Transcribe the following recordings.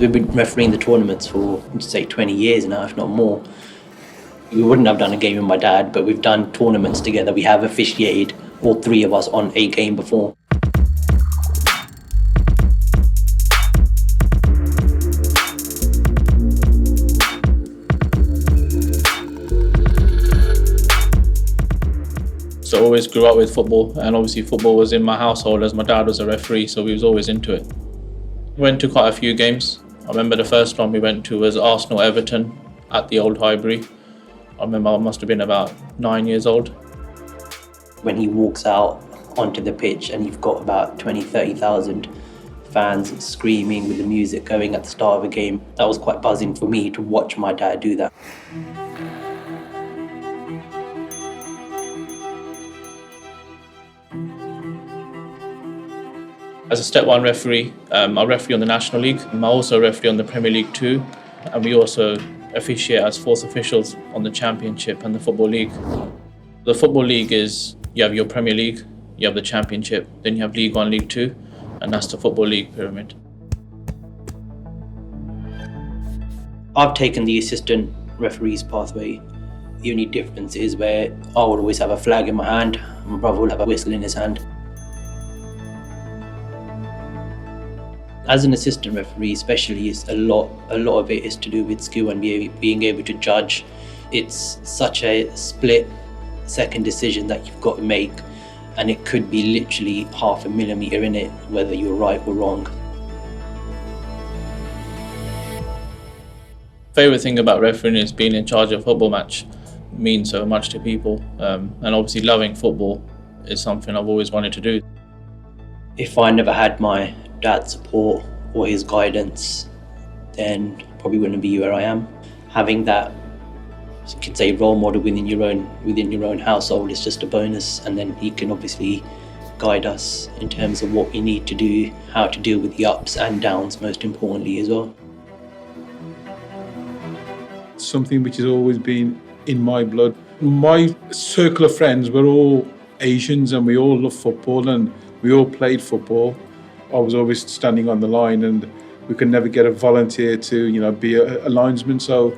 We've been refereeing the tournaments for, say, 20 years now, if not more. We wouldn't have done a game with my dad, but we've done tournaments together. We have officiated, all three of us, on a game before. So I always grew up with football, and obviously football was in my household as my dad was a referee, so we was always into it. Went to quite a few games. I remember the first one we went to was Arsenal-Everton at the Old Highbury. I remember I must have been about 9 years old. When he walks out onto the pitch and you've got about 20, 30,000 fans screaming with the music going at the start of a game, that was quite buzzing for me to watch my dad do that. As a Step 1 referee, I referee on the National League. I also referee on the Premier League too, and we also officiate as fourth officials on the Championship and the Football League. The Football League is, you have your Premier League, you have the Championship, then you have League 1, League 2, and that's the Football League pyramid. I've taken the assistant referee's pathway. The only difference is where I would always have a flag in my hand, my brother will have a whistle in his hand. As an assistant referee especially, it's a lot of it is to do with skill and being able to judge. It's such a split-second decision that you've got to make, and it could be literally half a millimetre in it, whether you're right or wrong. Favourite thing about refereeing is being in charge of a football match. It means so much to people, and obviously loving football is something I've always wanted to do. If I never had my dad's support or his guidance, then probably wouldn't be where I am. Having that, you could say, role model within your own household is just a bonus, and then he can obviously guide us in terms of what we need to do, how to deal with the ups and downs, most importantly as well. Something which has always been in my blood. My circle of friends were all Asians, and we all loved football and we all played football. I was always standing on the line, and we could never get a volunteer to, be a linesman. So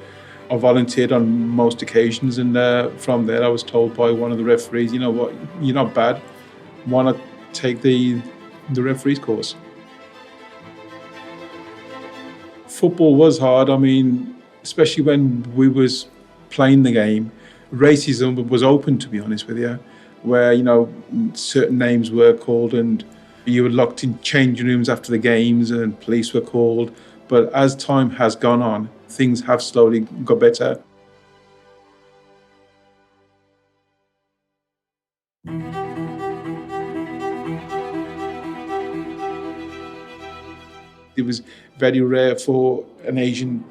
I volunteered on most occasions, and from there I was told by one of the referees, you know what, you're not bad. Why not take the referee's course? Football was hard. I mean, especially when we was playing the game, racism was open, to be honest with you, where, certain names were called and you were locked in changing rooms after the games and police were called. But as time has gone on, things have slowly got better. It was very rare for an Asian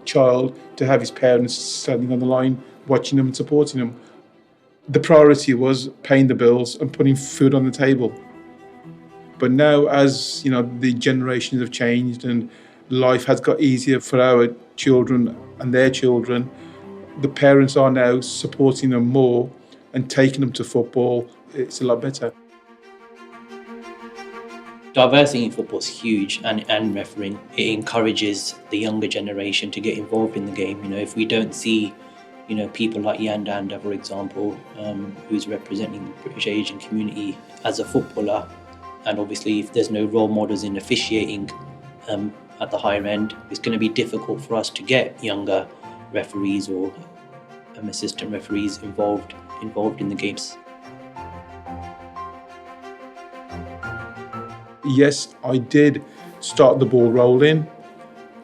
child to have his parents standing on the line, watching them and supporting them. The priority was paying the bills and putting food on the table. But now, as the generations have changed and life has got easier for our children and their children, the parents are now supporting them more and taking them to football. It's a lot better. Diversity in football is huge, and refereeing, it encourages the younger generation to get involved in the game. If we don't see people like Yandanda, for example, who's representing the British Asian community as a footballer, and obviously if there's no role models in officiating at the higher end, it's going to be difficult for us to get younger referees or assistant referees involved in the games. Yes, I did start the ball rolling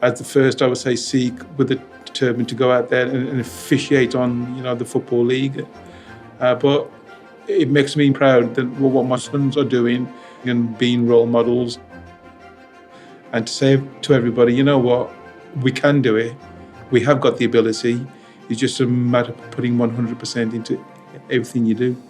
as the first, I would say, Sikh with the determined to go out there and officiate on the Football League. But it makes me proud that what my sons are doing and being role models, and to say to everybody, you know what, we can do it. We have got the ability. It's just a matter of putting 100% into everything you do.